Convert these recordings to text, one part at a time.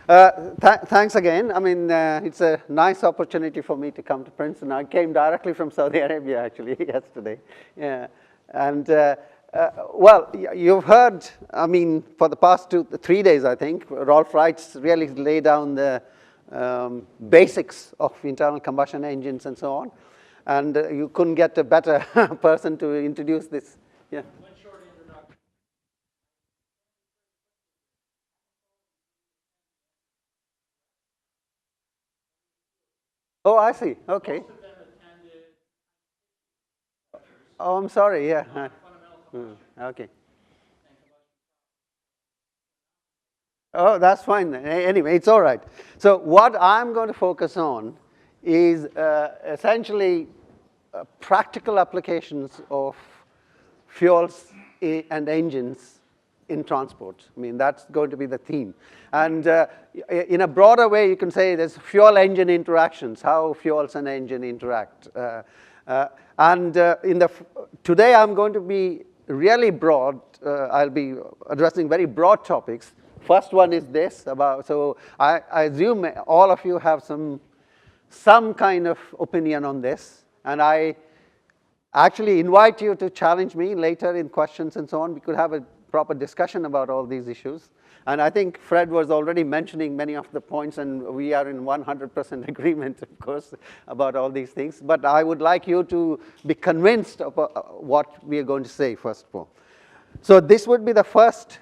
Thanks again. I mean, it's a nice opportunity for me to come to Princeton. I came directly from Saudi Arabia, actually, yesterday. Yeah. And, well, you've heard, I mean, for the past 3 days, I think, Rolf Wright's really laid down the basics of internal combustion engines and so on. And you couldn't get a better person to introduce this. Yeah. Oh, I see. Okay. Oh, I'm sorry. Yeah. Okay. Oh, that's fine. Anyway, it's all right. So what I'm going to focus on is essentially practical applications of fuels and engines in transport. I mean, that's going to be the theme. And in a broader way, you can say there's fuel-engine interactions, how fuels and engine interact. Today I'm going to be really broad. I'll be addressing very broad topics. First one is this about, so I assume all of you have some kind of opinion on this, and I actually invite you to challenge me later in questions and so on. We could have a proper discussion about all these issues. And I think Fred was already mentioning many of the points, and we are in 100% agreement, of course, about all these things. But I would like you to be convinced of what we are going to say, first of all. So this would be the first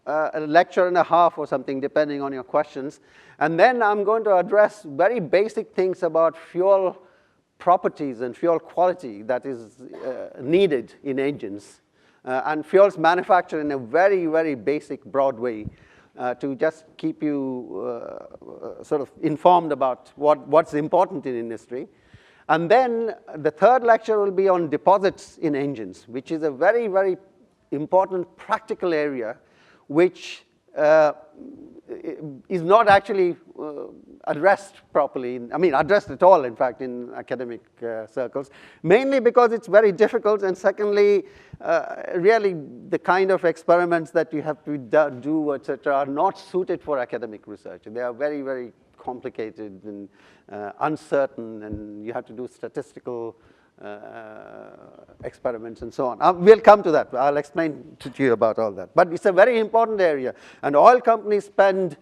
lecture and a half or something, depending on your questions. And then I'm going to address very basic things about fuel properties and fuel quality that is needed in engines. And fuels manufactured in a very, very basic, broad way to just keep you sort of informed about what's important in industry. And then the third lecture will be on deposits in engines, which is a very, very important practical area which is not actually addressed properly, addressed at all, in fact, in academic circles, mainly because it's very difficult, and secondly, really the kind of experiments that you have to do, etc., are not suited for academic research. They are very, very complicated and uncertain, and you have to do statistical experiments and so on. We'll come to that. I'll explain to you about all that. But it's a very important area, and oil companies spend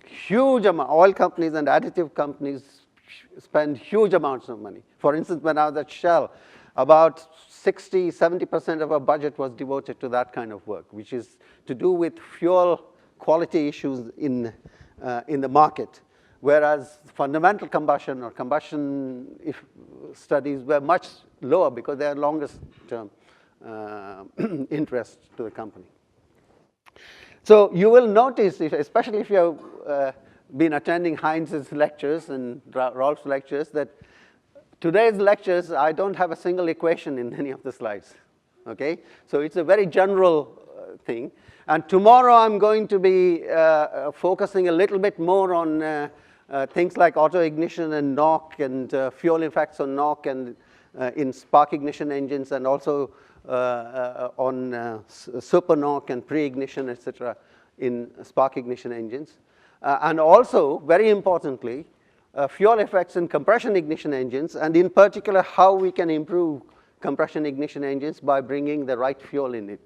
huge amount. Oil companies and additive companies spend huge amounts of money. For instance, when I was at Shell, about 60–70% of our budget was devoted to that kind of work, which is to do with fuel quality issues in the market. Whereas fundamental combustion or combustion studies were much lower because they are longest term interest to the company. So you will notice, especially if you have been attending Heinz's lectures and Rolf's lectures, that today's lectures, I don't have a single equation in any of the slides. Okay? So it's a very general thing. And tomorrow I'm going to be focusing a little bit more on things like auto ignition and knock and fuel effects on knock and in spark ignition engines, and also on super knock and pre-ignition, etc., in spark ignition engines. And also, very importantly, fuel effects in compression ignition engines, and in particular, how we can improve compression ignition engines by bringing the right fuel in it.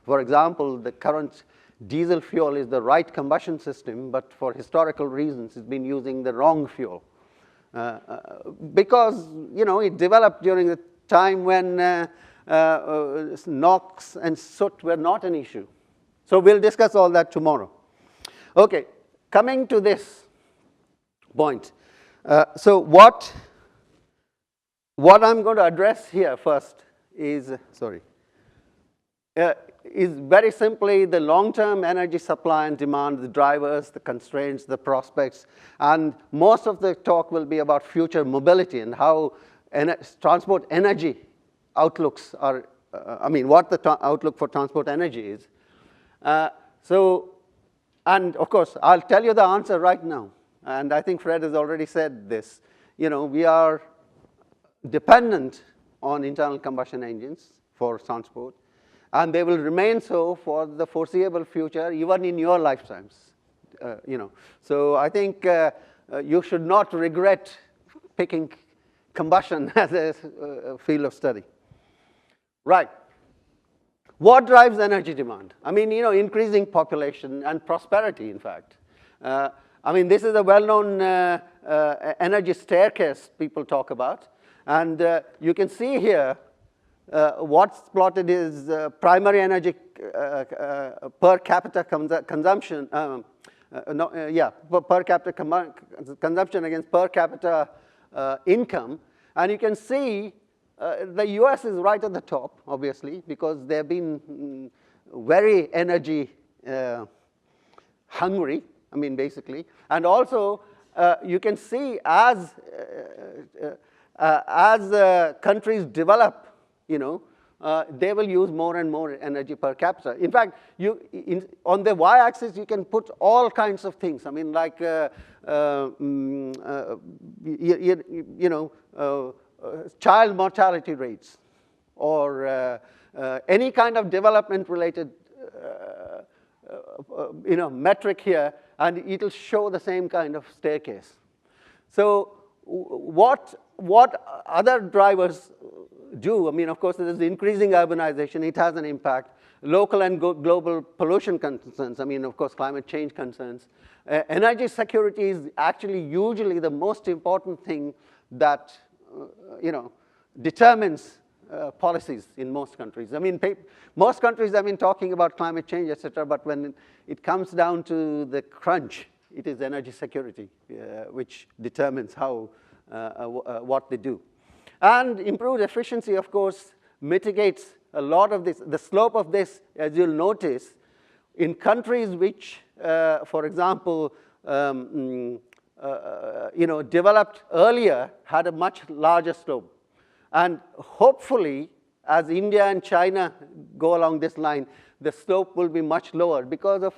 For example, the current diesel fuel is the right combustion system, but for historical reasons, it's been using the wrong fuel. Because, you know, it developed during the time when NOx and soot were not an issue. So we'll discuss all that tomorrow. Okay, coming to this point. So what I'm going to address here first is, is very simply the long-term energy supply and demand, the drivers, the constraints, the prospects, and most of the talk will be about future mobility and how transport energy outlooks are, what the outlook for transport energy is. And of course, I'll tell you the answer right now, and I think Fred has already said this. You know, we are dependent on internal combustion engines for transport, and they will remain so for the foreseeable future, even in your lifetimes. So I think you should not regret picking combustion as a field of study. Right. What drives energy demand? I mean, increasing population and prosperity, in fact. I mean, this is a well-known energy staircase people talk about. And you can see here what's plotted is primary energy per capita consumption. Per capita consumption against per capita income. And you can see the US is right at the top, obviously, because they've been very energy hungry, I mean, basically. And also, you can see as countries develop, they will use more and more energy per capita. In fact, on the y-axis, you can put all kinds of things. I mean, like, child mortality rates, or any kind of development-related, metric here, and it'll show the same kind of staircase. So, what other drivers do? I mean, of course, there's increasing urbanization. It has an impact. Local and global pollution concerns. I mean, of course, climate change concerns. Energy security is actually usually the most important thing that determines policies in most countries. I mean, most countries have been talking about climate change, etc., but when it comes down to the crunch, it is energy security which determines how what they do. And improved efficiency, of course, mitigates a lot of this. The slope of this, as you'll notice, in countries which, for example, developed earlier, had a much larger slope. And hopefully, as India and China go along this line, the slope will be much lower because of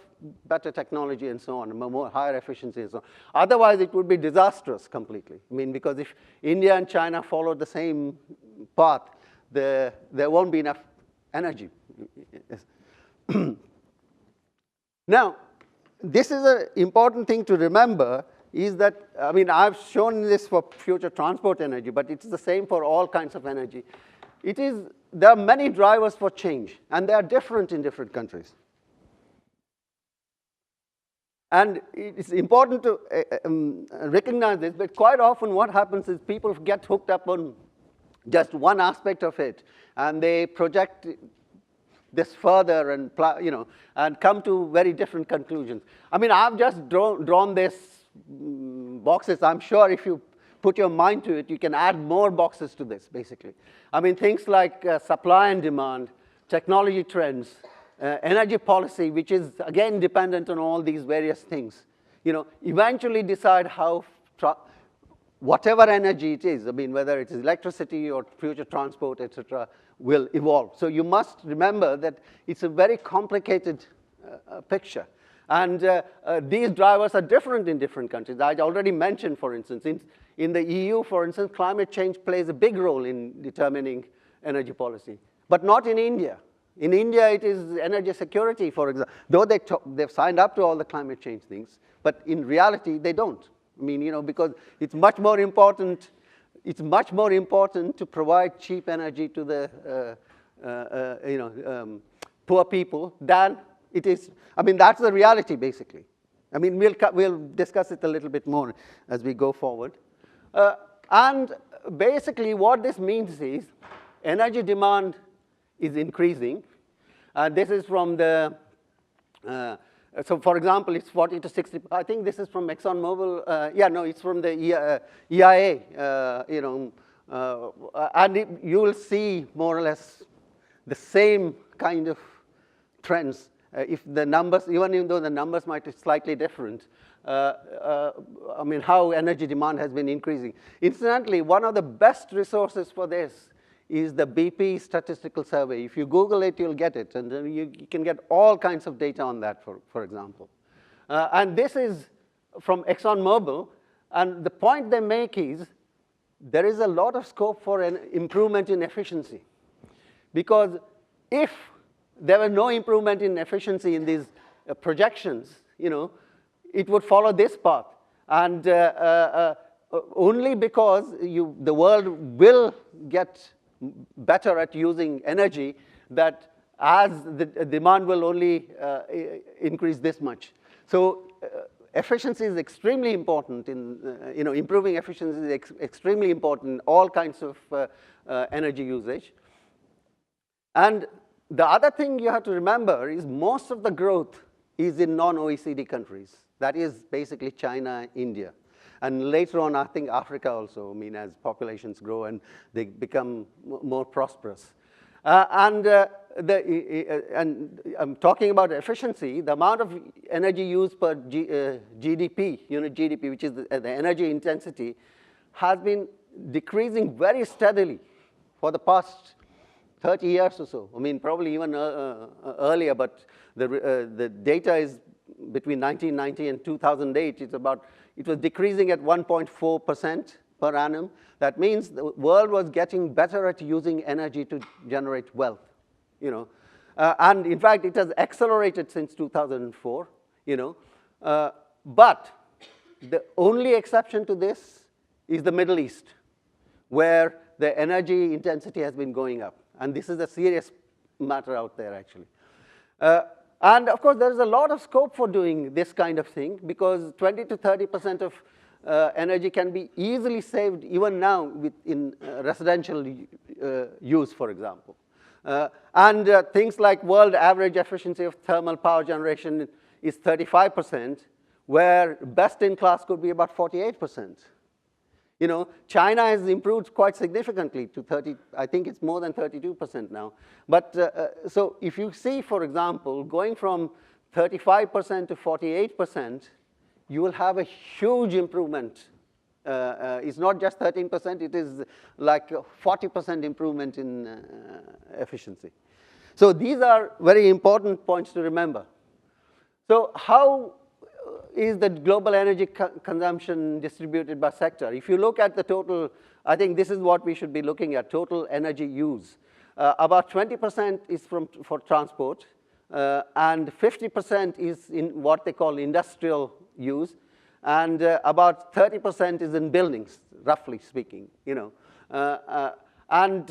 better technology and so on, more higher efficiency and so on. Otherwise, it would be disastrous completely. I mean, because if India and China follow the same path, there won't be enough energy. Now, this is an important thing to remember, is that, I mean, I've shown this for future transport energy, but it's the same for all kinds of energy. There are many drivers for change, and they are different in different countries. And it's important to recognize this, but quite often what happens is people get hooked up on just one aspect of it, and they project this further and, and come to very different conclusions. I mean, I've just drawn this boxes. I'm sure if you put your mind to it, you can add more boxes to this, basically. I mean, things like supply and demand, technology trends, energy policy, which is, again, dependent on all these various things. Eventually decide how whatever energy it is, I mean, whether it is electricity or future transport, etc., will evolve. So you must remember that it's a very complicated picture. And these drivers are different in different countries. I already mentioned, for instance, in the EU, for instance, climate change plays a big role in determining energy policy, but not in India. In India, it is energy security, for example, though they've signed up to all the climate change things, but in reality, they don't. I mean, because it's much more important. It's much more important to provide cheap energy to the poor people than it is. I mean, that's the reality, basically. I mean, we'll discuss it a little bit more as we go forward. And basically, what this means is energy demand is increasing. This is from the, so for example, it's 40 to 60, I think this is from ExxonMobil. It's from the EIA, and you will see more or less the same kind of trends. If the numbers, even though the numbers might be slightly different, I mean, how energy demand has been increasing. Incidentally, one of the best resources for this is the BP statistical survey. If you Google it, you'll get it. And then you can get all kinds of data on that, for example. And this is from ExxonMobil. And the point they make is there is a lot of scope for an improvement in efficiency. Because if there were no improvement in efficiency in these projections, it would follow this path. And only because the world will get better at using energy, that as the demand will only increase this much. So efficiency is extremely important in, improving efficiency is extremely important in all kinds of energy usage. And the other thing you have to remember is most of the growth is in non-OECD countries. That is basically China, India. And later on, I think Africa also, as populations grow and they become more prosperous. And I'm talking about efficiency. The amount of energy used per GDP, unit GDP, which is the energy intensity, has been decreasing very steadily for the past 30 years or so. Probably even earlier, but the data is between 1990 and 2008. It was decreasing at 1.4% per annum. That means the world was getting better at using energy to generate wealth. And in fact, it has accelerated since 2004. But the only exception to this is the Middle East, where the energy intensity has been going up. And this is a serious matter out there, actually. And of course, there is a lot of scope for doing this kind of thing, because 20 to 30% of energy can be easily saved even now in residential use, for example. And things like world average efficiency of thermal power generation is 35%, where best in class could be about 48%. China has improved quite significantly to 30, I think it's more than 32% now. But so if you see, for example, going from 35% to 48%, you will have a huge improvement. It's not just 13%, it is like a 40% improvement in efficiency. So these are very important points to remember. So how is the global energy consumption distributed by sector? If you look at the total, I think this is what we should be looking at, total energy use. About 20% is for transport, and 50% is in what they call industrial use, and about 30% is in buildings, roughly speaking. And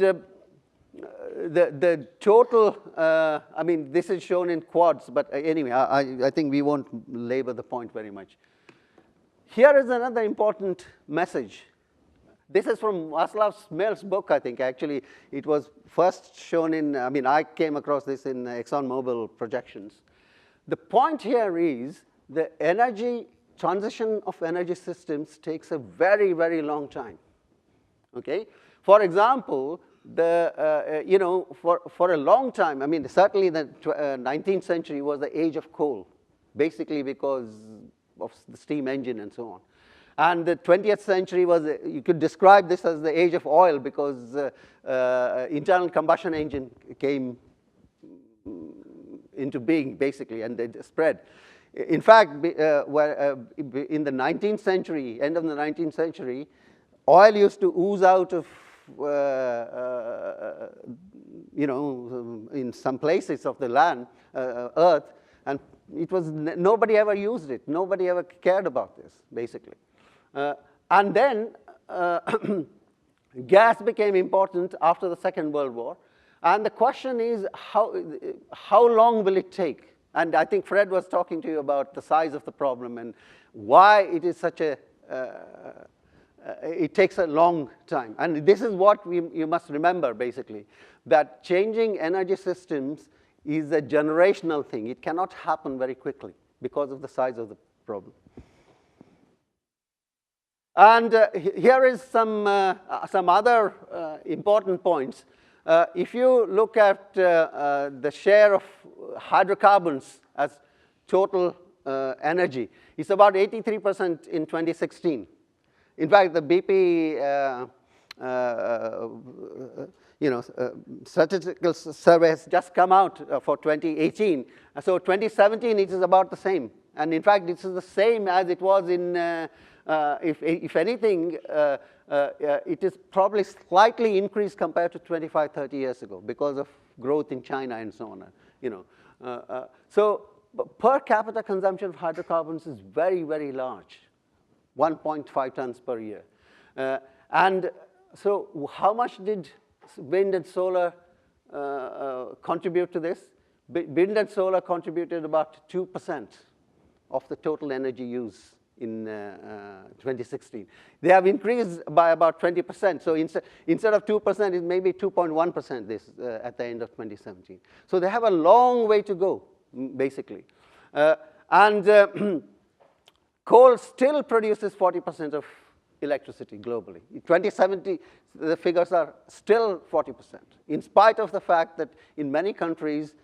the total, this is shown in quads, but anyway, I think we won't labor the point very much. Here is another important message. This is from Václav Smil's book, I think. Actually, it was first shown in, I came across this in ExxonMobil projections. The point here is the transition of energy systems takes a very, very long time. Okay? For example, for a long time, certainly the 19th century was the age of coal, basically because of the steam engine and so on. And the 20th century was, you could describe this as the age of oil, because internal combustion engine came into being, basically, and they spread. In fact, in the 19th century, end of the 19th century, oil used to ooze out of in some places of the land, earth, and it was, nobody ever used it. Nobody ever cared about this, basically. And then gas became important after the Second World War. And the question is, how long will it take? And I think Fred was talking to you about the size of the problem and why it is such a, it takes a long time. And this is what you must remember, basically, that changing energy systems is a generational thing. It cannot happen very quickly because of the size of the problem. And here is some other important points. If you look at the share of hydrocarbons as total energy, it's about 83% in 2016. In fact, the BP statistical survey has just come out for 2018. So 2017, it is about the same. And in fact, this is the same as it was in, if anything, it is probably slightly increased compared to 25, 30 years ago because of growth in China and so on. So per capita consumption of hydrocarbons is very, very large, 1.5 tons per year. And so how much did wind and solar contribute to this? Wind and solar contributed about 2% of the total energy use in 2016. They have increased by about 20%. So instead of 2%, it may be 2.1% this at the end of 2017. So they have a long way to go, basically. Coal still produces 40% of electricity globally. In 2070, the figures are still 40%, in spite of the fact that in many countries,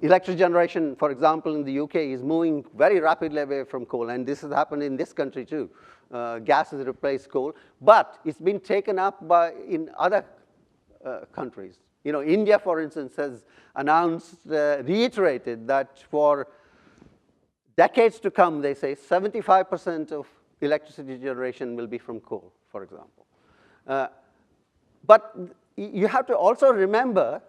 electric generation, for example, in the UK, is moving very rapidly away from coal, and this has happened in this country too. Gas has replaced coal, but it's been taken up in other countries. India, for instance, has announced, reiterated that for decades to come, they say 75% of electricity generation will be from coal, for example. But you have to also remember,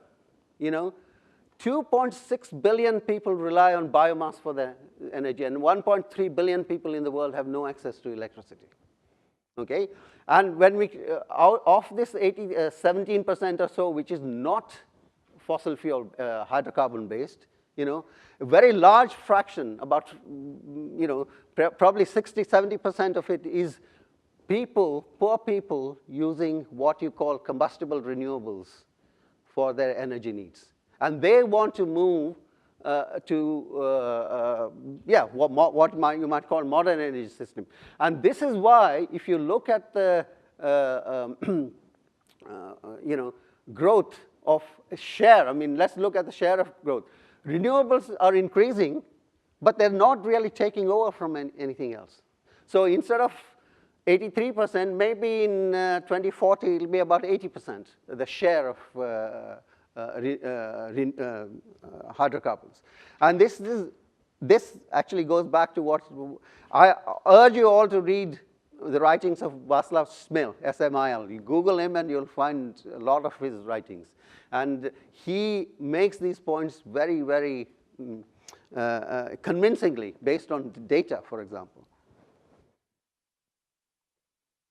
2.6 billion people rely on biomass for their energy, and 1.3 billion people in the world have no access to electricity. Okay? And when we, of this 17% or so, which is not fossil fuel, hydrocarbon based, a very large fraction, about, probably 60, 70% of it is poor people using what you call combustible renewables for their energy needs. And they want to move to you might call modern energy system. And this is why, if you look at the growth of share, let's look at the share of growth. Renewables are increasing, but they're not really taking over from anything else. So instead of 83%, maybe in 2040 it'll be about 80%, the share of hydrocarbons. And this actually goes back to what I urge you all to read the writings of Václav Smil, S-M-I-L. You Google him and you'll find a lot of his writings. And he makes these points very, very convincingly based on data, for example.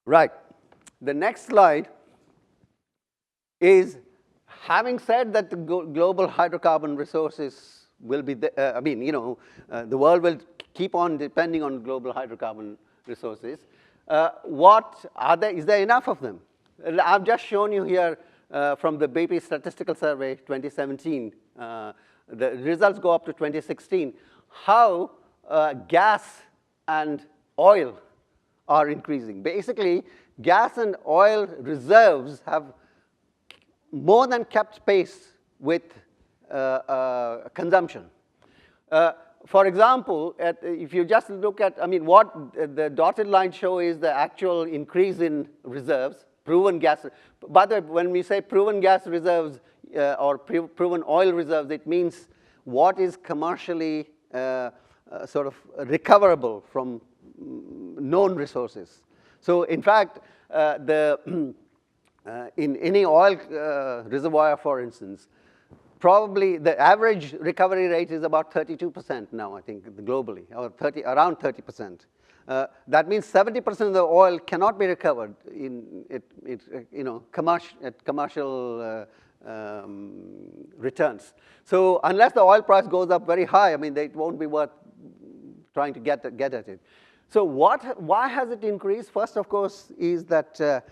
Right. The next slide is, having said that the global hydrocarbon resources will be, the world will keep on depending on global hydrocarbon resources. Is there enough of them? I've just shown you here from the BP Statistical Survey 2017, the results go up to 2016, how gas and oil are increasing. Basically, gas and oil reserves have more than kept pace with consumption. For example, if you just look at, what the dotted line show is the actual increase in reserves, proven gas. By the way, when we say proven gas reserves or proven oil reserves, it means what is commercially sort of recoverable from known resources. So in fact, in any oil reservoir, for instance, probably the average recovery rate is about 32% now, I think, globally, or around 30%. That means 70% of the oil cannot be recovered at commercial returns. So unless the oil price goes up very high, it won't be worth trying to get at it. So why has it increased? First, of course, is that there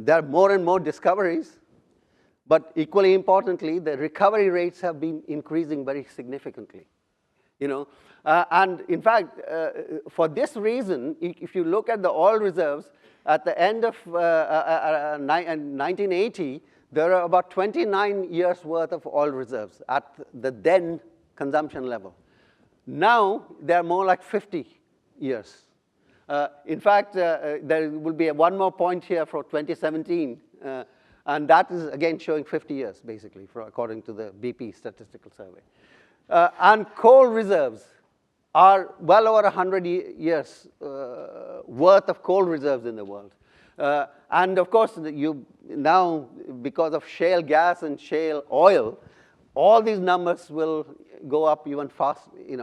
are more and more discoveries, but equally importantly, the recovery rates have been increasing very significantly. And in fact, for this reason, if you look at the oil reserves, at the end of 1980, there are about 29 years worth of oil reserves at the then consumption level. Now, they're more like 50 years. In fact, there will be one more point here for 2017, and that is, again, showing 50 years, basically, according to the BP Statistical Survey. And coal reserves are well over 100 years worth of coal reserves in the world. And of course, now, because of shale gas and shale oil, all these numbers will go up even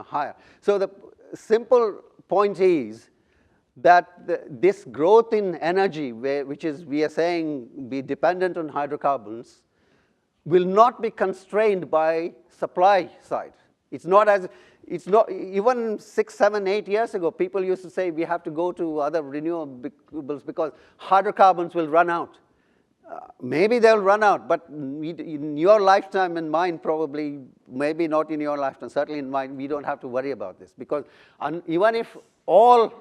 higher. So the simple point is that this growth in energy, which is, we are saying, be dependent on hydrocarbons, will not be constrained by supply side. It's not, even 6, 7, 8 years ago, people used to say we have to go to other renewables because hydrocarbons will run out. Maybe they'll run out, but in your lifetime and mine probably, maybe not in your lifetime, certainly in mine, we don't have to worry about this, because even if all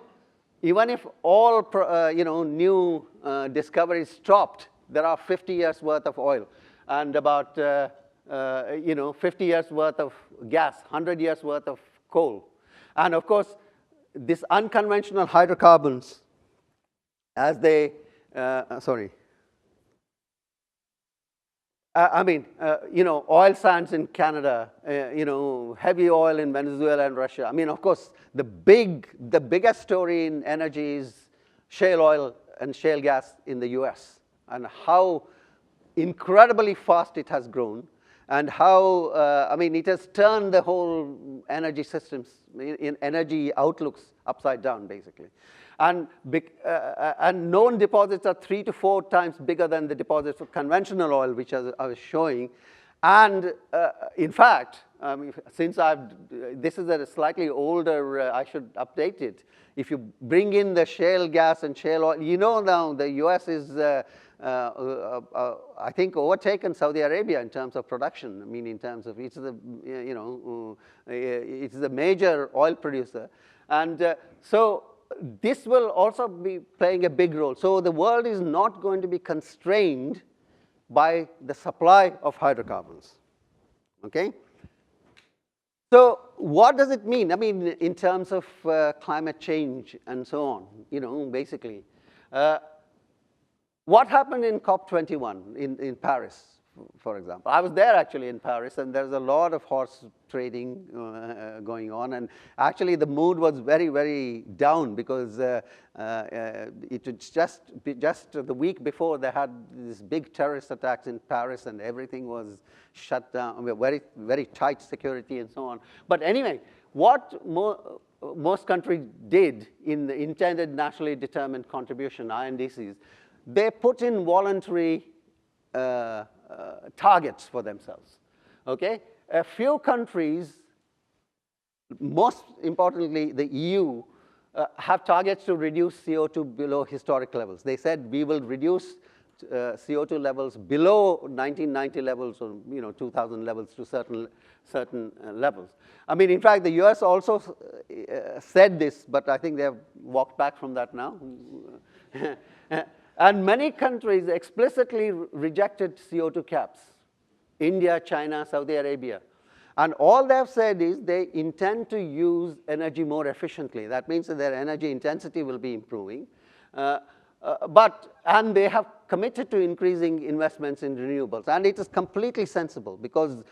new discoveries stopped, there are 50 years worth of oil and about 50 years worth of gas, 100 years worth of coal. And of course, this unconventional hydrocarbons, as they, oil sands in Canada, heavy oil in Venezuela and Russia. I mean, of course, the biggest story in energy is shale oil and shale gas in the US, and how incredibly fast it has grown, and how, it has turned the whole energy systems, in energy outlooks upside down, basically. And known deposits are 3 to 4 times bigger than the deposits of conventional oil, which I was showing. And in fact, since this is a slightly older, I should update it. If you bring in the shale gas and shale oil, now the US is, I think, overtaken Saudi Arabia in terms of production. I mean, in terms of, it's the major oil producer. And so this will also be playing a big role. So the world is not going to be constrained by the supply of hydrocarbons, okay? So what does it mean? I mean, in terms of climate change and so on, basically. What happened in COP21 in Paris, for example? I was there actually in Paris, and there's a lot of horse trading going on. And actually, the mood was very, very down, because it was just the week before they had these big terrorist attacks in Paris, and everything was shut down, very, very tight security and so on. But anyway, what most countries did in the intended nationally determined contribution, INDCs, they put in voluntary targets for themselves, okay? A few countries, most importantly the EU, have targets to reduce CO2 below historic levels. They said we will reduce CO2 levels below 1990 levels, or 2000 levels, to certain levels. I mean, in fact, the US also said this, but I think they have walked back from that now. And many countries explicitly rejected CO2 caps. India, China, Saudi Arabia. And all they've said is they intend to use energy more efficiently. That means that their energy intensity will be improving. And they have committed to increasing investments in renewables. And it is completely sensible, because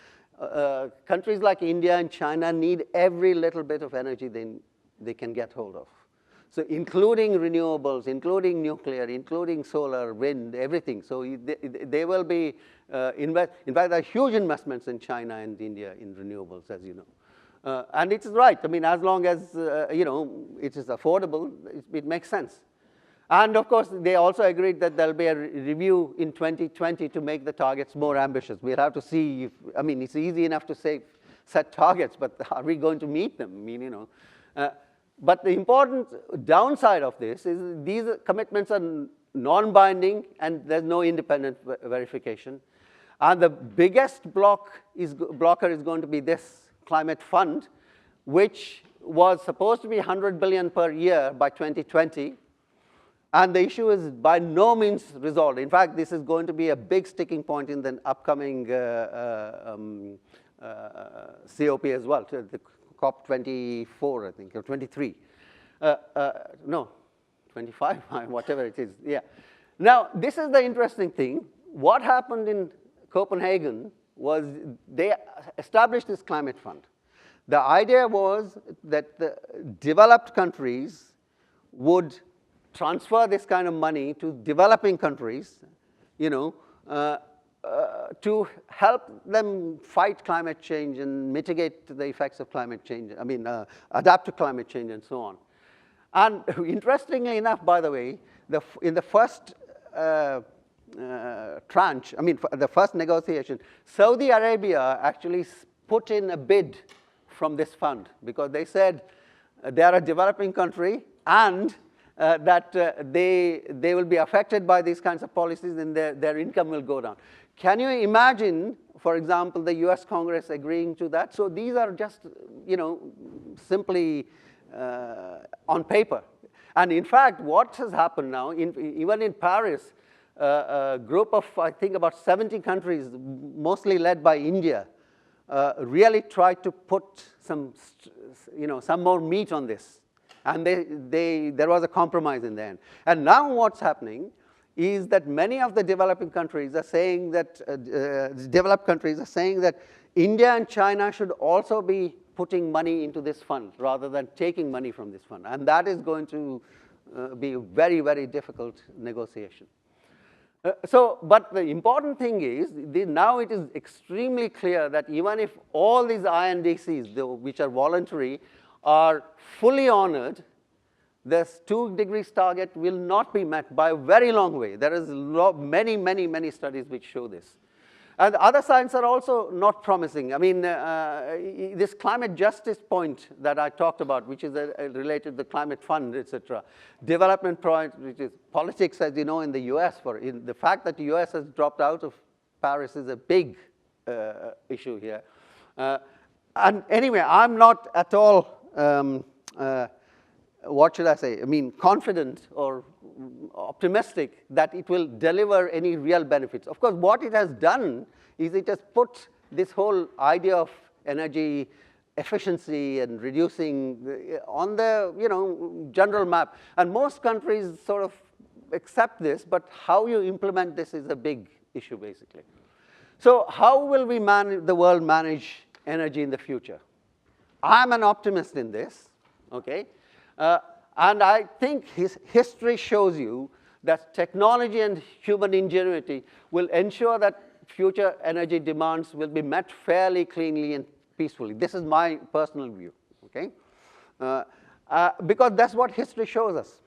countries like India and China need every little bit of energy they can get hold of. So including renewables, including nuclear, including solar, wind, everything. So they will be, in fact, there are huge investments in China and India in renewables, as you know. And it's right. I mean, as long as, it is affordable, it makes sense. And of course, they also agreed that there'll be a review in 2020 to make the targets more ambitious. We'll have to see if, it's easy enough to set targets, but are we going to meet them? I mean, but the important downside of this is these commitments are non-binding, and there's no independent verification. And the biggest blocker is going to be this climate fund, which was supposed to be 100 billion per year by 2020. And the issue is by no means resolved. In fact, this is going to be a big sticking point in the upcoming COP as well, the COP 24, I think, or 23. No, 25, whatever it is, yeah. Now, this is the interesting thing. What happened in Copenhagen was they established this climate fund. The idea was that the developed countries would transfer this kind of money to developing countries, you know, to help them fight climate change and mitigate the effects of climate change, I mean, adapt to climate change and so on. And interestingly enough, by the way, in the first tranche, I mean, the first negotiation, Saudi Arabia actually put in a bid from this fund because they said they are a developing country and that they will be affected by these kinds of policies and their income will go down. Can you imagine, for example, the US Congress agreeing to that? So these are just, you know, simply on paper. And in fact, what has happened now, even in Paris, a group of, I think, about 70 countries, mostly led by India, really tried to put some more meat on this. And there was a compromise in the end. And now what's happening is that many of the developing countries are saying that, developed countries are saying that India and China should also be putting money into this fund rather than taking money from this fund. And that is going to be a very, very difficult negotiation. But the important thing is, now it is extremely clear that even if all these INDCs, which are voluntary, are fully honored, this 2 degrees target will not be met by a very long way. There is many, many, many studies which show this. And other signs are also not promising. I mean, this climate justice point that I talked about, which is related to the climate fund, etc. Development point, which is politics, as you know, in the US. The fact that the US has dropped out of Paris is a big issue here. And anyway, I'm not at all, what should I say? I mean, confident or optimistic that it will deliver any real benefits. Of course, what it has done is it has put this whole idea of energy efficiency and reducing on the, you know, general map. And most countries sort of accept this, but how you implement this is a big issue, basically. So how will we the world manage energy in the future? I'm an optimist in this, okay? And I think history shows you that technology and human ingenuity will ensure that future energy demands will be met fairly, cleanly, and peacefully. This is my personal view, okay? Because that's what history shows us.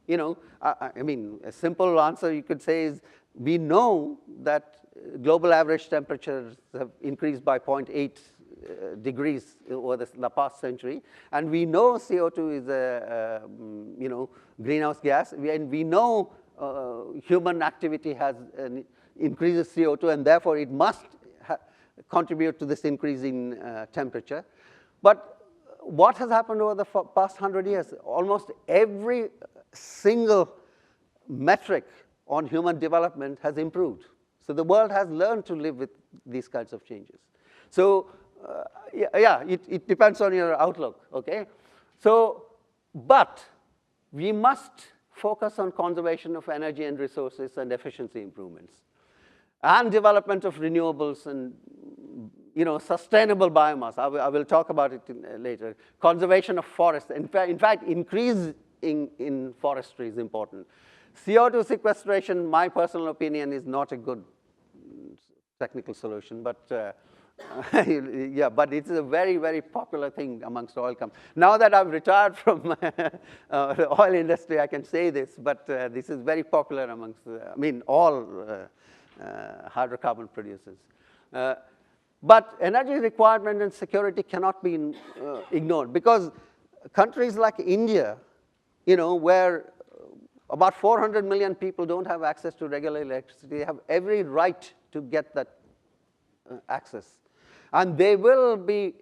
You know, I mean, a simple answer you could say is we know that global average temperatures have increased by 0.8 degrees over the past century, and we know CO2 is a you know, greenhouse gas, and we know human activity has increases CO2, and therefore it must contribute to this increase in temperature. But what has happened over the past 100 years? Almost every single metric on human development has improved. So the world has learned to live with these kinds of changes. So it depends on your outlook, okay? So, but we must focus on conservation of energy and resources and efficiency improvements and development of renewables and, you know, sustainable biomass. I will talk about it later. Conservation of forests. In fact, increase in forestry is important. CO2 sequestration, my personal opinion, is not a good technical solution, but yeah, but it's a very, very popular thing amongst oil companies. Now that I've retired from the oil industry, I can say this, but this is very popular amongst, I mean, all hydrocarbon producers. But energy requirement and security cannot be ignored, because countries like India, you know, where about 400 million people don't have access to regular electricity, they have every right to get that access. And they will be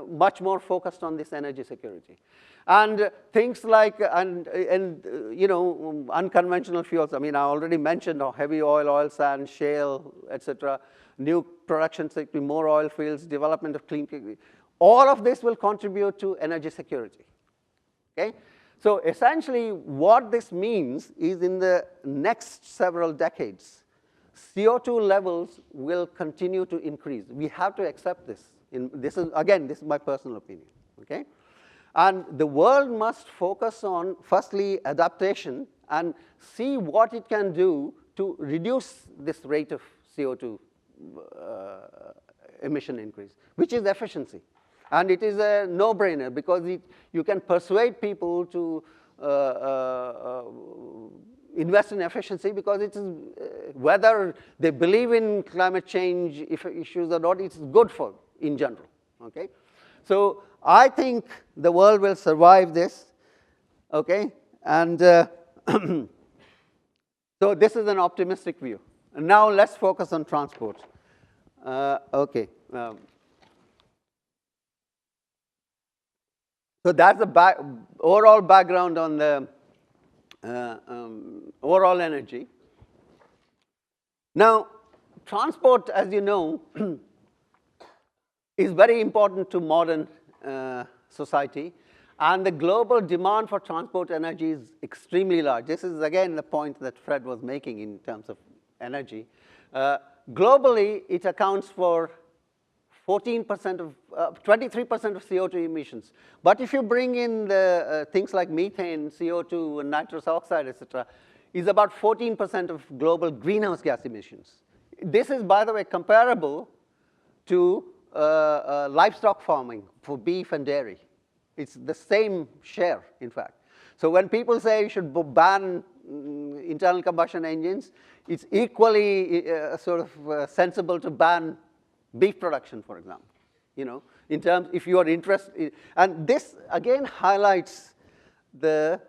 much more focused on this energy security. And things like, you know, unconventional fuels. I mean, I already mentioned heavy oil, oil sand, shale, etc. New production sector, more oil fields, development of clean. All of this will contribute to energy security. Okay? So essentially, what this means is in the next several decades, CO2 levels will continue to increase. We have to accept this. This is my personal opinion, okay? And the world must focus on, firstly, adaptation and see what it can do to reduce this rate of CO2 emission increase, which is efficiency. And it is a no-brainer because you can persuade people to invest in efficiency because it is, whether they believe in climate change issues or not, it's good for in general, okay? So I think the world will survive this, okay? And so this is an optimistic view. And now let's focus on transport. Okay. So that's the overall background on the overall energy. Now, transport, as you know, is very important to modern society. And the global demand for transport energy is extremely large. This is, again, the point that Fred was making in terms of energy. Globally, it accounts for 14% of, 23% of CO2 emissions. But if you bring in the things like methane, CO2, and nitrous oxide, et cetera, is about 14% of global greenhouse gas emissions. This is, by the way, comparable to livestock farming for beef and dairy. It's the same share, in fact. So when people say you should ban internal combustion engines, it's equally sort of sensible to ban beef production, for example. You know, in terms, if you are interested, and this again highlights the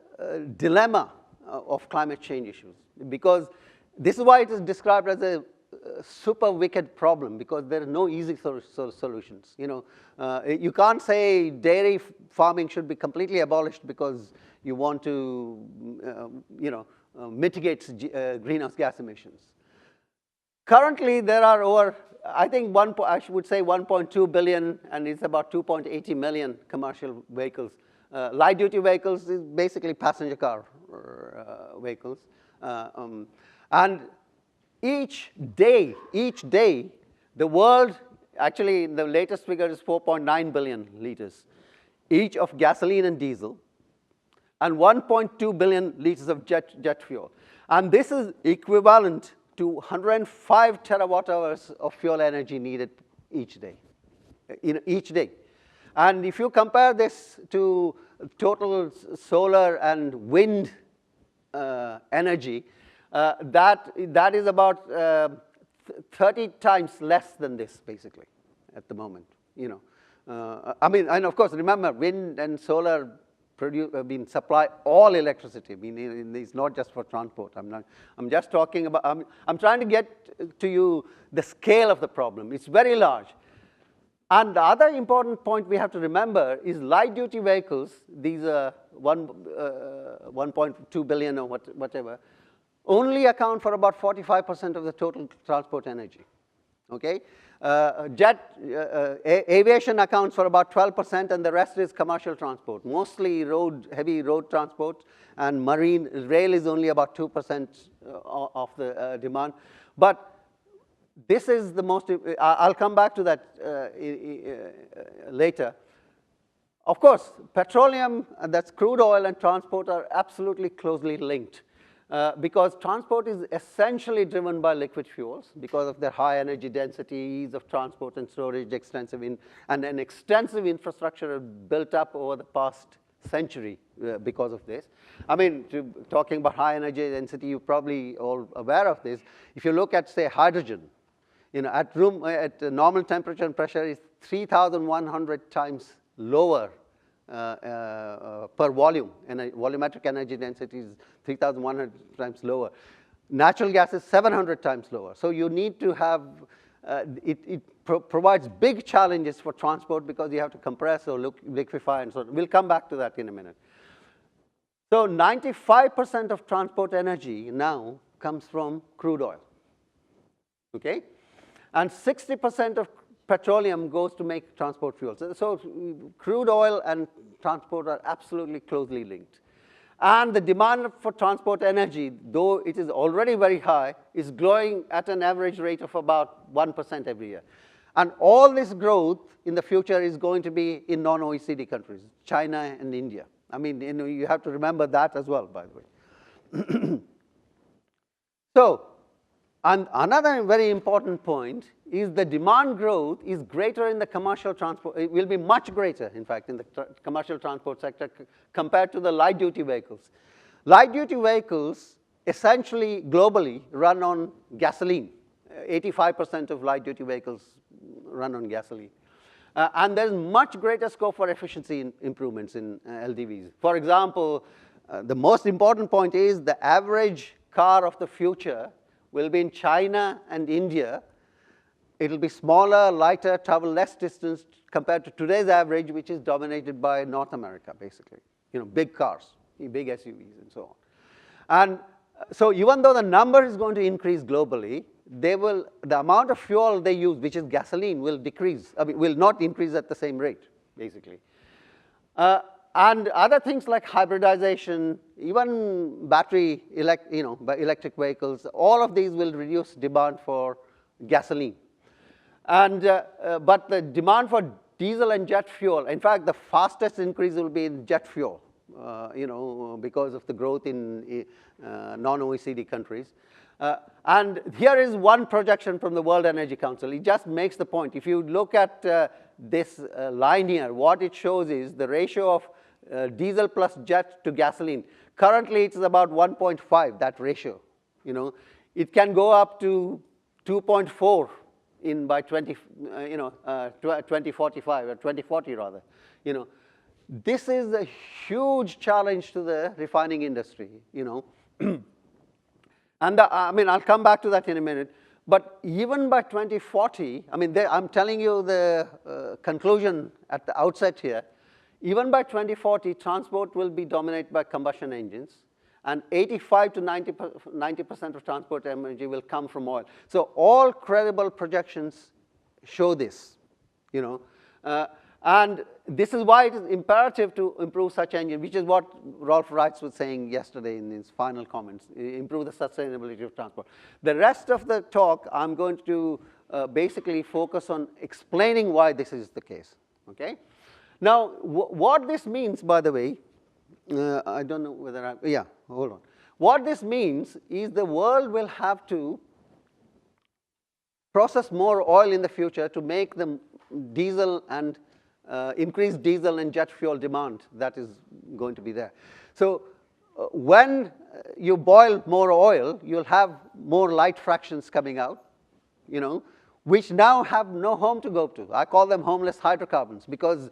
dilemma of climate change issues, because this is why it is described as a super wicked problem, because there are no easy solutions. You know, you can't say dairy farming should be completely abolished because you want to, you know, mitigate greenhouse gas emissions. Currently, there are over, I think, I would say 1.2 billion, and it's about 2.80 million commercial vehicles. Light-duty vehicles is basically passenger car vehicles. And each day, the world, actually, the latest figure is 4.9 billion liters, each of gasoline and diesel, and 1.2 billion liters of jet fuel. And this is equivalent to 105 terawatt hours of fuel energy needed each day, each day. And if you compare this to total solar and wind energy, that is about 30 times less than this, basically, at the moment. You know, I mean, and of course, remember, wind and solar supply all electricity. I mean, it's not just for transport. I'm just talking about. I'm trying to get to you the scale of the problem. It's very large. And the other important point we have to remember is light-duty vehicles. These are 1.2 billion or whatever. Only account for about 45% of the total transport energy, okay? Aviation accounts for about 12%, and the rest is commercial transport, mostly heavy road transport, and marine. Rail is only about 2% of the demand. But this is the most, I'll come back to that later. Of course, petroleum, that's crude oil, and transport are absolutely closely linked. Because transport is essentially driven by liquid fuels because of their high energy density, ease of transport and storage, and an extensive infrastructure built up over the past century because of this. I mean, talking about high energy density, you're probably all aware of this. If you look at, say, hydrogen, you know, at normal temperature and pressure, it's 3,100 times lower per volume, and volumetric energy density is 3,100 times lower. Natural gas is 700 times lower. So you need to have, it provides big challenges for transport because you have to compress or liquefy and so on. We'll come back to that in a minute. So 95% of transport energy now comes from crude oil, okay? And 60% of petroleum goes to make transport fuels. So crude oil and transport are absolutely closely linked. And the demand for transport energy, though it is already very high, is growing at an average rate of about 1% every year. And all this growth in the future is going to be in non-OECD countries, China and India. I mean, you have to remember that as well, by the way. So, and another very important point is the demand growth is greater in the commercial transport. It will be much greater, in fact, in the commercial transport sector compared to the light-duty vehicles. Light-duty vehicles essentially globally run on gasoline. 85% of light-duty vehicles run on gasoline. And there's much greater scope for efficiency improvements in LDVs. For example, the most important point is the average car of the future will be in China and India. It'll be smaller, lighter, travel less distance compared to today's average, which is dominated by North America, basically. Big cars, big SUVs, and so on. And so even though the number is going to increase globally, the amount of fuel they use, which is gasoline, will decrease. I mean, will not increase at the same rate, basically. And other things like hybridization, even battery, electric vehicles, all of these will reduce demand for gasoline. And but the demand for diesel and jet fuel, in fact, the fastest increase will be in jet fuel, because of the growth in non-OECD countries. And here is one projection from the World Energy Council. It just makes the point. If you look at this line here, what it shows is the ratio of diesel plus jet to gasoline. Currently, it's about 1.5, that ratio. It can go up to 2.4 by 2045 or 2040 rather. This is a huge challenge to the refining industry. And I mean, I'll come back to that in a minute. But even by 2040, I mean, I'm telling you the conclusion at the outset here. Even by 2040, transport will be dominated by combustion engines, and 85 to 90% of transport energy will come from oil. So all credible projections show this, and this is why it is imperative to improve such engine, which is what Rolf Reitz was saying yesterday in his final comments, improve the sustainability of transport. The rest of the talk, I'm going to basically focus on explaining why this is the case, okay? Now, what this means, by the way, I don't know whether hold on. What this means is the world will have to process more oil in the future to make the diesel and increase diesel and jet fuel demand that is going to be there. So when you boil more oil, you'll have more light fractions coming out, which now have no home to go to. I call them homeless hydrocarbons because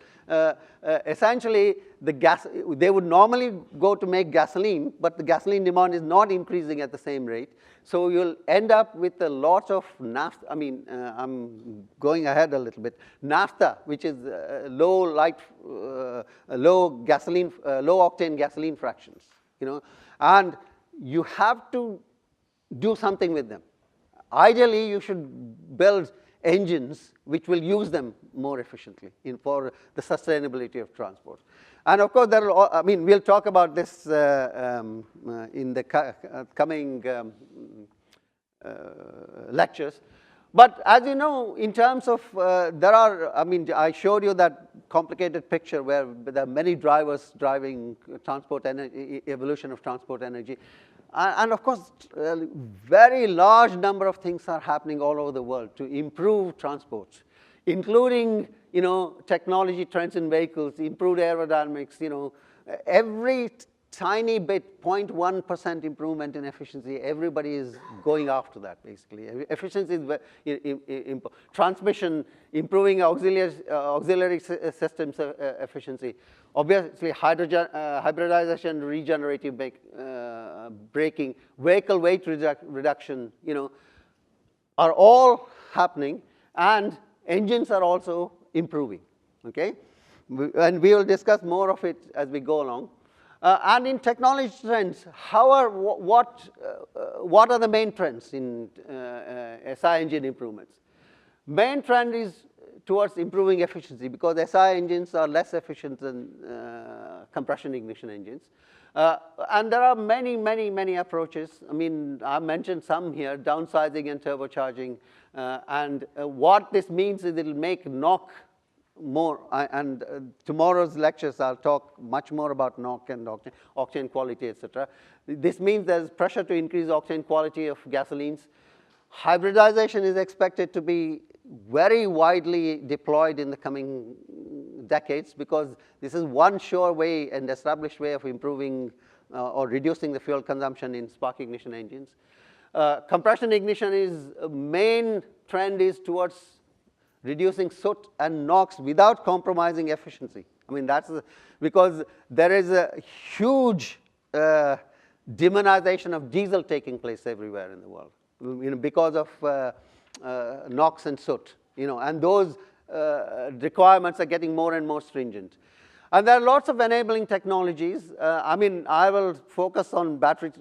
essentially they would normally go to make gasoline, but the gasoline demand is not increasing at the same rate. So you'll end up with a lot of naphtha. I mean, I'm going ahead a little bit. Naphtha, which is low octane gasoline fractions, and you have to do something with them. Ideally, you should build engines which will use them more efficiently for the sustainability of transport. And of course, we'll talk about this in the coming lectures. But as you know, in terms of, I showed you that complicated picture where there are many drivers driving transport energy, evolution of transport energy. And of course, a very large number of things are happening all over the world to improve transport, including, technology trends in vehicles, improved aerodynamics, every tiny bit, 0.1% improvement in efficiency, everybody is going after that, basically. Efficiency is transmission, improving auxiliary systems efficiency. Obviously, hybridization, regenerative braking, vehicle weight reduction, are all happening, and engines are also improving, okay? And we will discuss more of it as we go along. And in technology trends, what are the main trends in SI engine improvements? Main trend is towards improving efficiency because SI engines are less efficient than compression ignition engines. And there are many approaches. I mean, I mentioned some here, downsizing and turbocharging, And what this means is it will make NOx more, and tomorrow's lectures I'll talk much more about NOx and octane quality, etc. This means there's pressure to increase octane quality of gasolines. Hybridization is expected to be very widely deployed in the coming decades, because this is one sure way and established way of improving or reducing the fuel consumption in spark ignition engines. Compression ignition is main trend is towards reducing soot and NOx without compromising efficiency. I mean, that's because there is a huge demonization of diesel taking place everywhere in the world, because of NOx and soot, and those requirements are getting more and more stringent. And there are lots of enabling technologies. I mean, I will focus on battery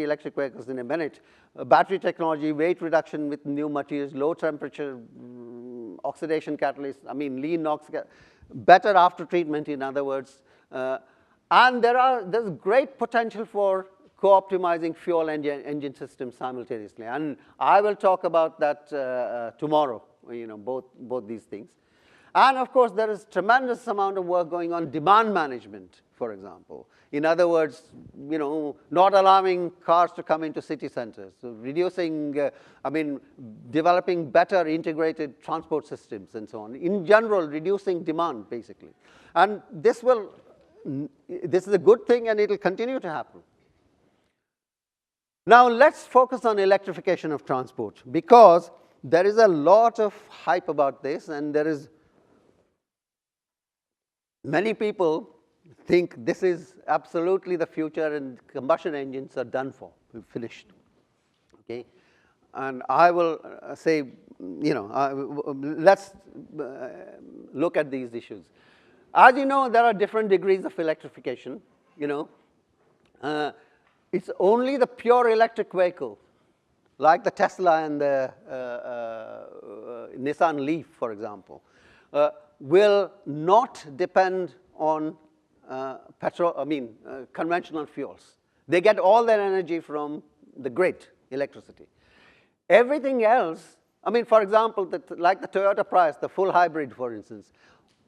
electric vehicles in a minute. Battery technology, weight reduction with new materials, low temperature, oxidation catalysts, I mean, lean NOx, better after treatment, in other words. And there's great potential for co-optimizing fuel and engine systems simultaneously. And I will talk about that tomorrow, both these things. And of course, there is tremendous amount of work going on demand management, for example. In other words, not allowing cars to come into city centers, so reducing, developing better integrated transport systems and so on. In general, reducing demand, basically. And this is a good thing, and it will continue to happen. Now, let's focus on electrification of transport, because there is a lot of hype about this, and there is many people think this is absolutely the future and combustion engines are done for, finished. Okay? And I will say, let's look at these issues. As you know, there are different degrees of electrification. It's only the pure electric vehicle, like the Tesla and the Nissan Leaf, for example, will not depend on conventional fuels. They get all their energy from the grid, electricity. Everything else, for example, like the Toyota Prius, the full hybrid, for instance,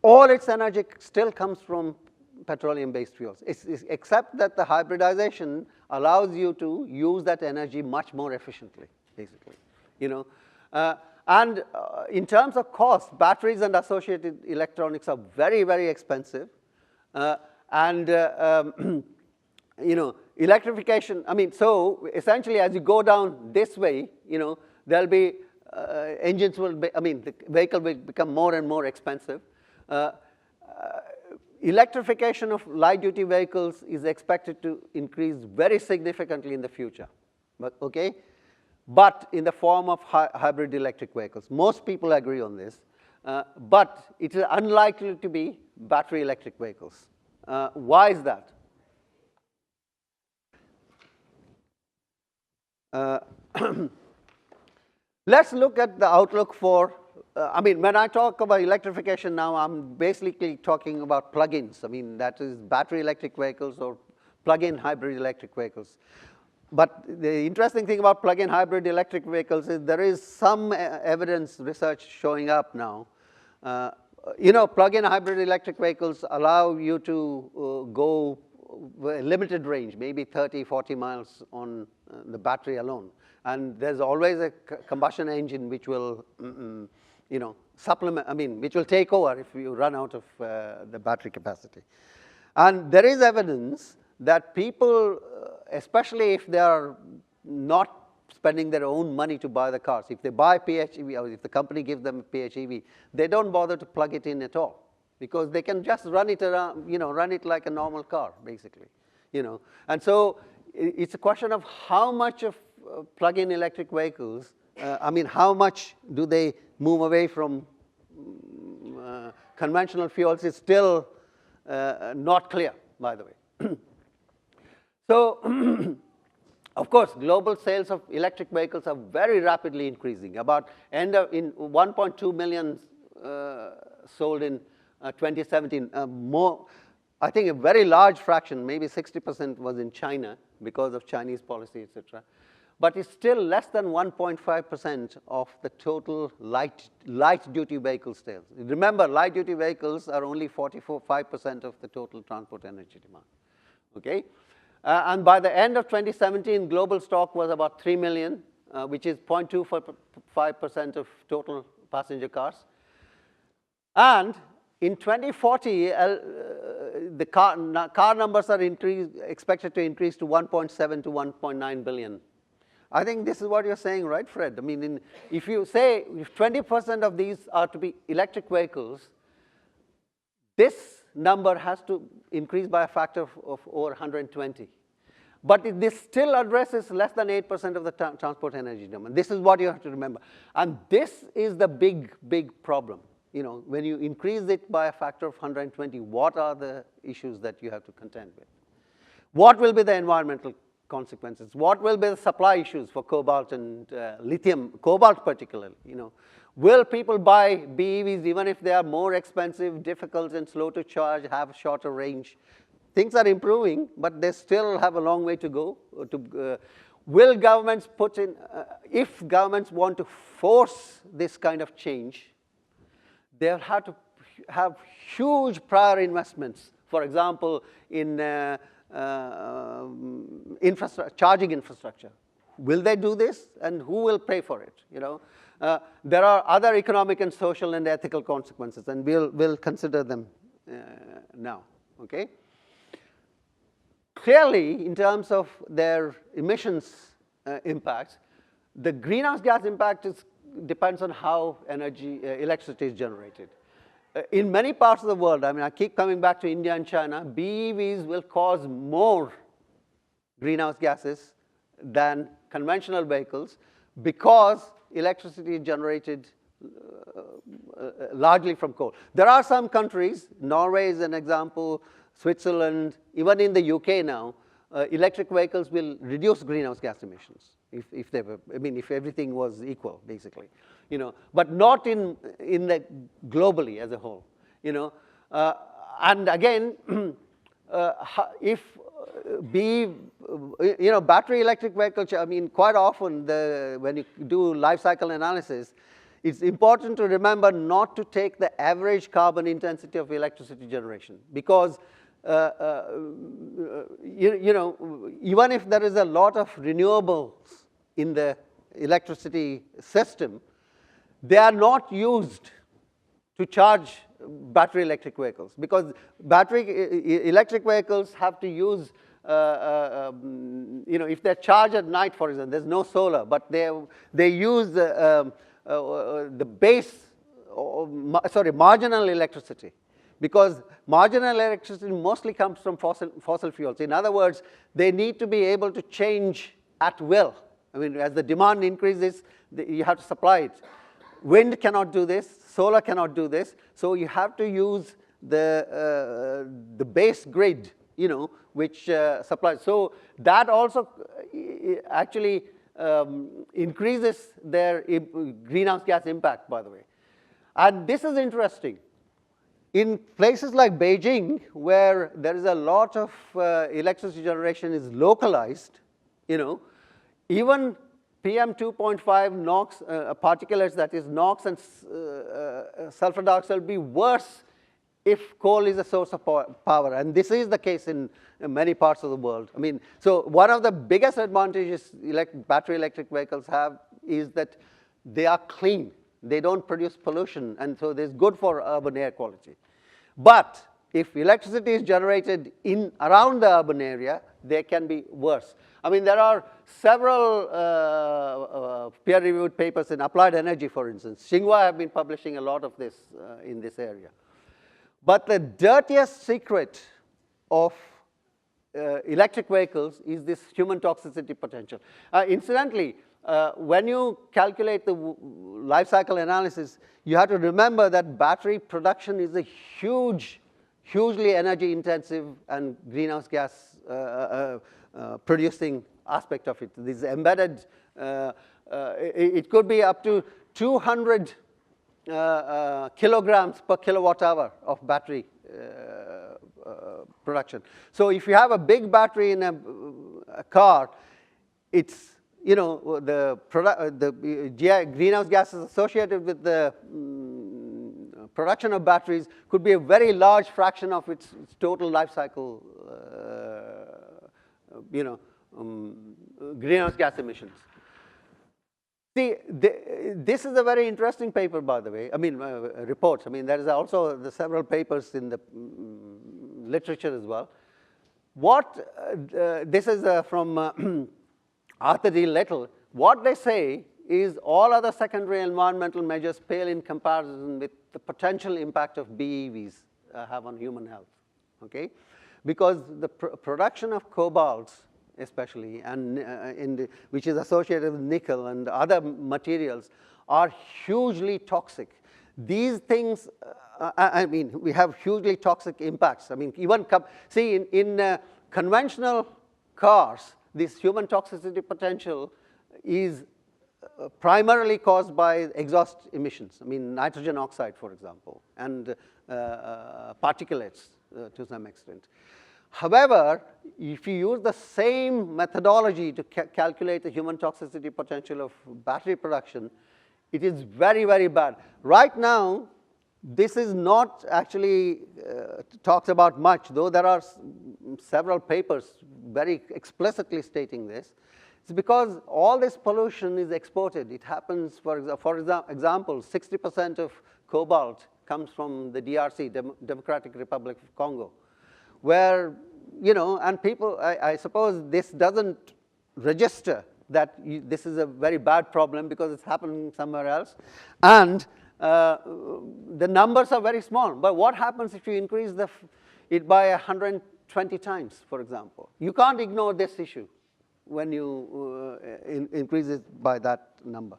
all its energy still comes from petroleum-based fuels, except that the hybridization allows you to use that energy much more efficiently, basically. And in terms of cost, batteries and associated electronics are very, very expensive. Electrification, so essentially as you go down this way, there'll be, engines will be, the vehicle will become more and more expensive. Electrification of light-duty vehicles is expected to increase very significantly in the future, but in the form of hybrid electric vehicles. Most people agree on this, but it is unlikely to be battery electric vehicles. Why is that? Let's look at the outlook for, when I talk about electrification now, I'm basically talking about plug-ins. That is battery electric vehicles or plug-in hybrid electric vehicles. But the interesting thing about plug-in hybrid electric vehicles is there is some evidence research showing up now. Plug-in hybrid electric vehicles allow you to go limited range, maybe 30, 40 miles on the battery alone. And there's always a combustion engine which will, supplement, which will take over if you run out of the battery capacity. And there is evidence that people, especially if they are not spending their own money to buy the cars, if they buy PHEV, or if the company gives them a PHEV, they don't bother to plug it in at all, because they can just run it around, run it like a normal car, basically. And so it's a question of how much of plug-in electric vehicles, how much do they move away from conventional fuels is still not clear, by the way. So, of course, global sales of electric vehicles are very rapidly increasing. About in 1.2 million sold in 2017. More, I think a very large fraction, maybe 60%, was in China because of Chinese policy, etc. but it's still less than 1.5% of the total light-duty vehicle sales. Remember, light-duty vehicles are only 45% of the total transport energy demand, okay? And by the end of 2017, global stock was about 3 million, which is 0.25% of total passenger cars. And in 2040, the car numbers are expected to increase to 1.7 to 1.9 billion. I think this is what you're saying, right, Fred? I mean, if you say if 20% of these are to be electric vehicles, this number has to increase by a factor of over 120. But this still addresses less than 8% of the transport energy demand. This is what you have to remember. And this is the big, big problem. You know, when you increase it by a factor of 120, what are the issues that you have to contend with? What will be the environmental consequences? What will be the supply issues for cobalt and lithium, cobalt particularly, you know? Will people buy BEVs even if they are more expensive, difficult and slow to charge, have shorter range? Things are improving, but they still have a long way to go. Will governments put in, if governments want to force this kind of change, they'll have to have huge prior investments, for example, in charging infrastructure. Will they do this, and who will pay for it? You know, there are other economic and social and ethical consequences, and we'll consider them now. Okay. Clearly, in terms of their emissions impacts, the greenhouse gas impact depends on how electricity is generated. In many parts of the world, I mean, I keep coming back to India and China, BEVs will cause more greenhouse gases than conventional vehicles because electricity is generated largely from coal. There are some countries, Norway is an example, Switzerland, even in the UK now, electric vehicles will reduce greenhouse gas emissions if they were, I mean, if everything was equal, basically, you know, but not in the globally as a whole, you know. And again, if battery electric vehicles, I mean, quite often when you do life cycle analysis, it's important to remember not to take the average carbon intensity of electricity generation, because you know, even if there is a lot of renewables in the electricity system, they are not used to charge battery electric vehicles, because battery electric vehicles have to use, you know, if they're charged at night, for example, there's no solar, but they use the marginal electricity, because marginal electricity mostly comes from fossil fuels. In other words, they need to be able to change at will. I mean, as the demand increases, you have to supply it. Wind cannot do this, solar cannot do this, so you have to use the base grid, you know, which supplies. So that also actually increases their greenhouse gas impact, by the way. And this is interesting. In places like Beijing, where there is a lot of electricity generation is localized, you know, even PM 2.5 NOx particulates, that is NOx and sulfur dioxide, will be worse if coal is a source of power. And this is the case in many parts of the world. I mean, so one of the biggest advantages battery electric vehicles have is that they are clean. They don't produce pollution, and so this is good for urban air quality. But if electricity is generated around the urban area, they can be worse. I mean, there are several peer-reviewed papers in applied energy, for instance. Tsinghua have been publishing a lot of this in this area. But the dirtiest secret of electric vehicles is this human toxicity potential. Incidentally, when you calculate the life cycle analysis, you have to remember that battery production is a hugely energy intensive and greenhouse gas producing aspect of it. This embedded, it could be up to 200 kilograms per kilowatt hour of battery production. So if you have a big battery in a car, it's you know, the greenhouse gases associated with the production of batteries could be a very large fraction of its total life cycle, you know, greenhouse gas emissions. See, this is a very interesting paper, by the way. I mean, reports. I mean, there is also the several papers in the literature as well. What this is from Arthur D. Little. What they say is all other secondary environmental measures pale in comparison with the potential impact of BEVs have on human health. Okay, because the production of cobalt, especially, and which is associated with nickel and other materials, are hugely toxic. These things, I mean, we have hugely toxic impacts. I mean, even see in conventional cars, this human toxicity potential is primarily caused by exhaust emissions. I mean, nitrogen oxide, for example, and particulates to some extent. However, if you use the same methodology to calculate the human toxicity potential of battery production, it is very, very bad. Right now, this is not actually talked about much, though there are several papers very explicitly stating this. It's because all this pollution is exported. It happens, for example, 60% of cobalt comes from the DRC, Democratic Republic of Congo, where, you know, and people, I suppose this doesn't register that this is a very bad problem because it's happening somewhere else. And the numbers are very small. But what happens if you increase it by 120 times, for example? You can't ignore this issue when you increase it by that number.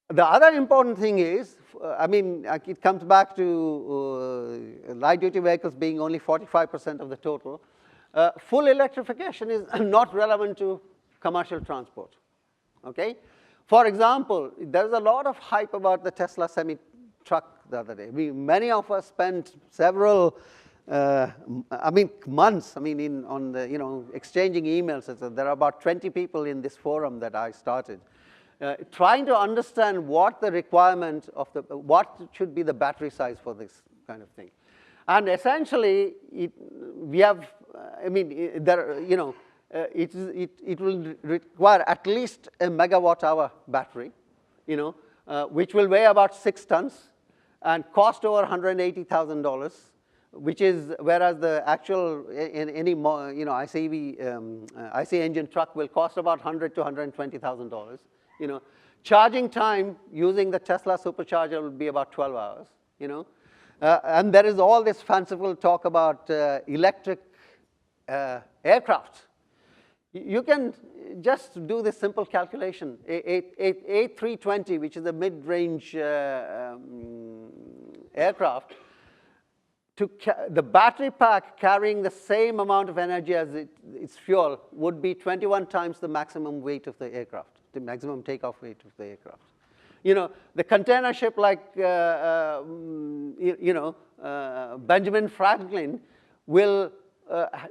The other important thing is, I mean, it comes back to light-duty vehicles being only 45% of the total. Full electrification is not relevant to commercial transport. Okay? For example, there's a lot of hype about the Tesla semi-truck the other day. Many of us spent several, months, on the, you know, exchanging emails. There are about 20 people in this forum that I started, trying to understand what the requirement of what should be the battery size for this kind of thing. And essentially, we have, you know, it will require at least a megawatt-hour battery, you know, which will weigh about 6 tons and cost over $180,000, which is, whereas the actual any you know, IC engine truck will cost about $100,000 to $120,000. You know, charging time using the Tesla supercharger will be about 12 hours. You know, and there is all this fanciful talk about electric aircraft. You can just do this simple calculation. A320, which is a mid-range aircraft, the battery pack carrying the same amount of energy as its fuel would be 21 times the maximum weight of the aircraft, the maximum takeoff weight of the aircraft. You know, the container ship like, Benjamin Franklin will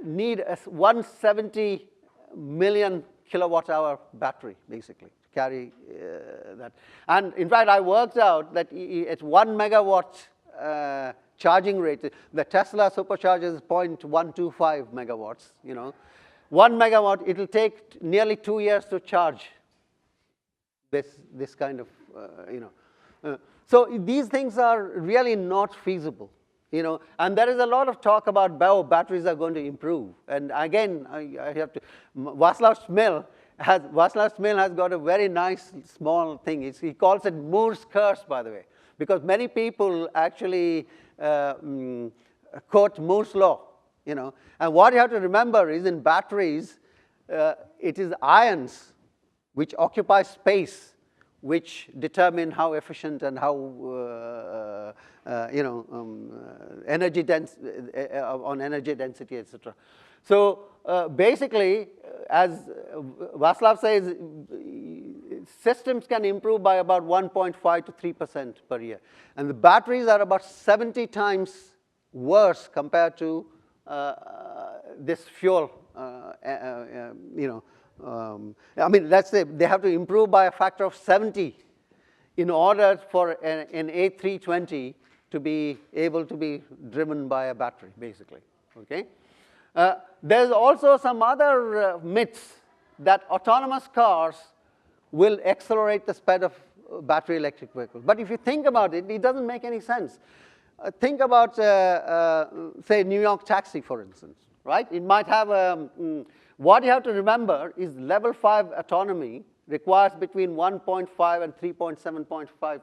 need a 170 million kilowatt-hour battery, basically, to carry that. And in fact, I worked out that at 1 megawatt charging rate, the Tesla supercharger is 0.125 megawatts. You know, 1 megawatt, it will take nearly 2 years to charge this kind of, so these things are really not feasible. You know, and there is a lot of talk about how batteries are going to improve. And again, I have to, Václav Smil has got a very nice small thing. He calls it Moore's curse, by the way, because many people actually quote Moore's law. You know, and what you have to remember is in batteries, it is ions which occupy space, which determine how efficient and how energy density, etc. So basically, as Václav says, systems can improve by about 1.5 to 3% per year, and the batteries are about 70 times worse compared to this fuel, I mean, let's say they have to improve by a factor of 70 in order for an A320 to be able to be driven by a battery, basically, okay? There's also some other myths that autonomous cars will accelerate the spread of battery electric vehicles. But if you think about it, it doesn't make any sense. Think about, say, New York taxi, for instance, right? It might have what you have to remember is level 5 autonomy requires between 1.5 and 3.7.5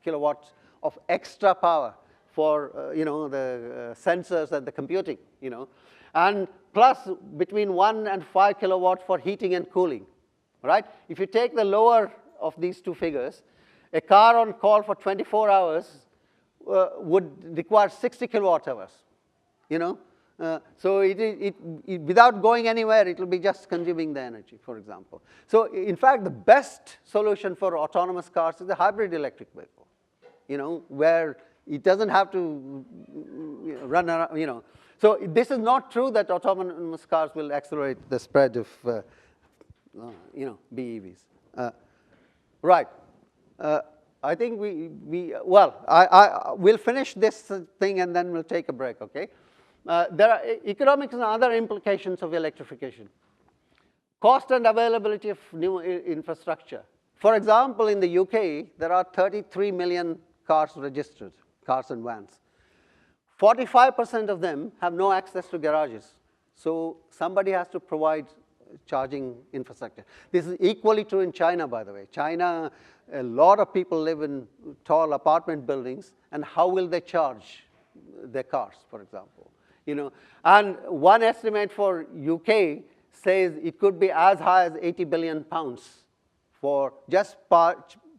kilowatts of extra power for, you know, the sensors and the computing, you know, and plus between 1 and 5 kilowatts for heating and cooling, right? If you take the lower of these two figures, a car on call for 24 hours would require 60 kilowatt hours, you know. So without going anywhere, it will be just consuming the energy, for example. So in fact, the best solution for autonomous cars is a hybrid electric vehicle, you know, where it doesn't have to run around, you know. So this is not true that autonomous cars will accelerate the spread of, you know, BEVs. Right. I think we'll finish this thing and then we'll take a break, okay? There are economic and other implications of electrification. Cost and availability of new infrastructure. For example, in the UK, there are 33 million cars registered, cars and vans. 45% of them have no access to garages. So somebody has to provide charging infrastructure. This is equally true in China, by the way. China, a lot of people live in tall apartment buildings, and how will they charge their cars, for example? You know, and one estimate for UK says it could be as high as 80 billion pounds for just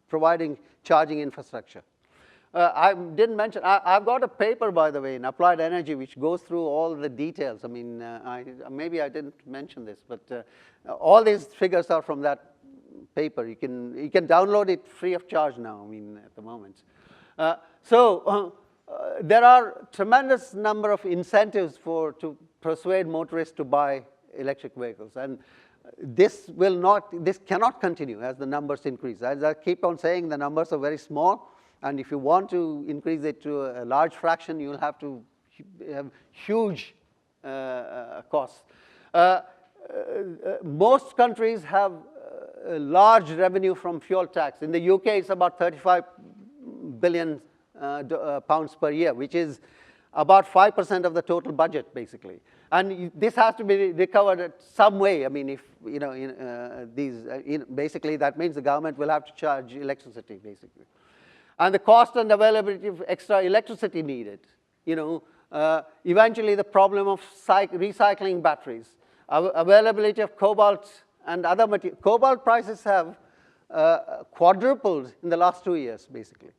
providing charging infrastructure. I didn't mention, I've got a paper, by the way, in Applied Energy, which goes through all the details. I mean, maybe I didn't mention this, but all these figures are from that paper. You can download it free of charge now, I mean, at the moment. There are tremendous number of incentives to persuade motorists to buy electric vehicles, and this cannot continue as the numbers increase. As I keep on saying, the numbers are very small, and if you want to increase it to a large fraction, you'll have to have huge costs. Most countries have a large revenue from fuel tax. In the UK, it's about 35 billion pounds per year, which is about 5% of the total budget, basically. And this has to be recovered in some way. I mean, if, you know, basically that means the government will have to charge electricity, basically. And the cost and availability of extra electricity needed, you know, eventually the problem of recycling batteries, availability of cobalt and other materials. Cobalt prices have quadrupled in the last 2 years, basically.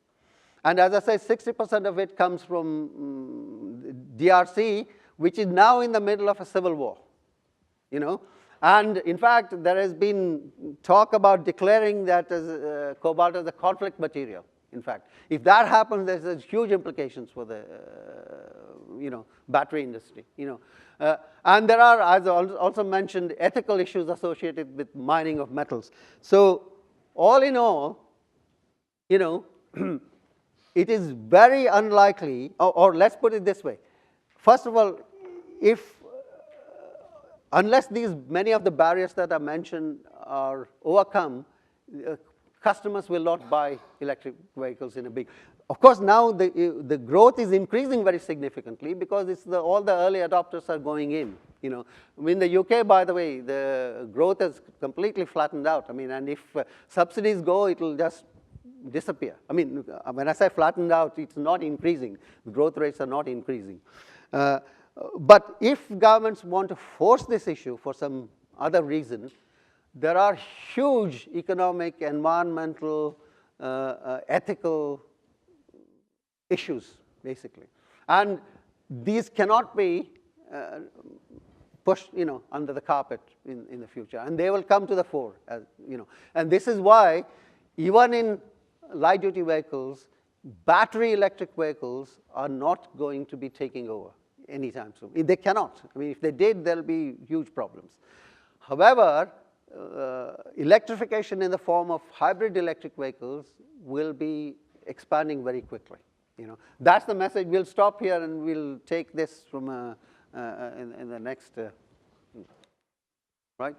And as I say, 60% of it comes from DRC, which is now in the middle of a civil war, you know. And in fact, there has been talk about declaring that as cobalt as a conflict material. In fact, if that happens, there's huge implications for the, you know, battery industry, you know. And there are, as I also mentioned, ethical issues associated with mining of metals. So all in all, you know, it is very unlikely, or let's put it this way. First of all, unless many of the barriers that I mentioned are overcome, customers will not buy electric vehicles in a big. Of course, now the growth is increasing very significantly because all the early adopters are going in. You know, in the UK, by the way, the growth has completely flattened out. I mean, and if subsidies go, it will just disappear. I mean, when I say flattened out, it's not increasing. The growth rates are not increasing. But if governments want to force this issue for some other reason, there are huge economic, environmental, ethical issues, basically. And these cannot be pushed, you know, under the carpet in the future. And they will come to the fore, as, you know. And this is why, even in light-duty vehicles, battery electric vehicles are not going to be taking over anytime soon. They cannot. I mean, if they did, there'll be huge problems. However, electrification in the form of hybrid electric vehicles will be expanding very quickly. That's the message. We'll stop here and we'll take this from in the next, right?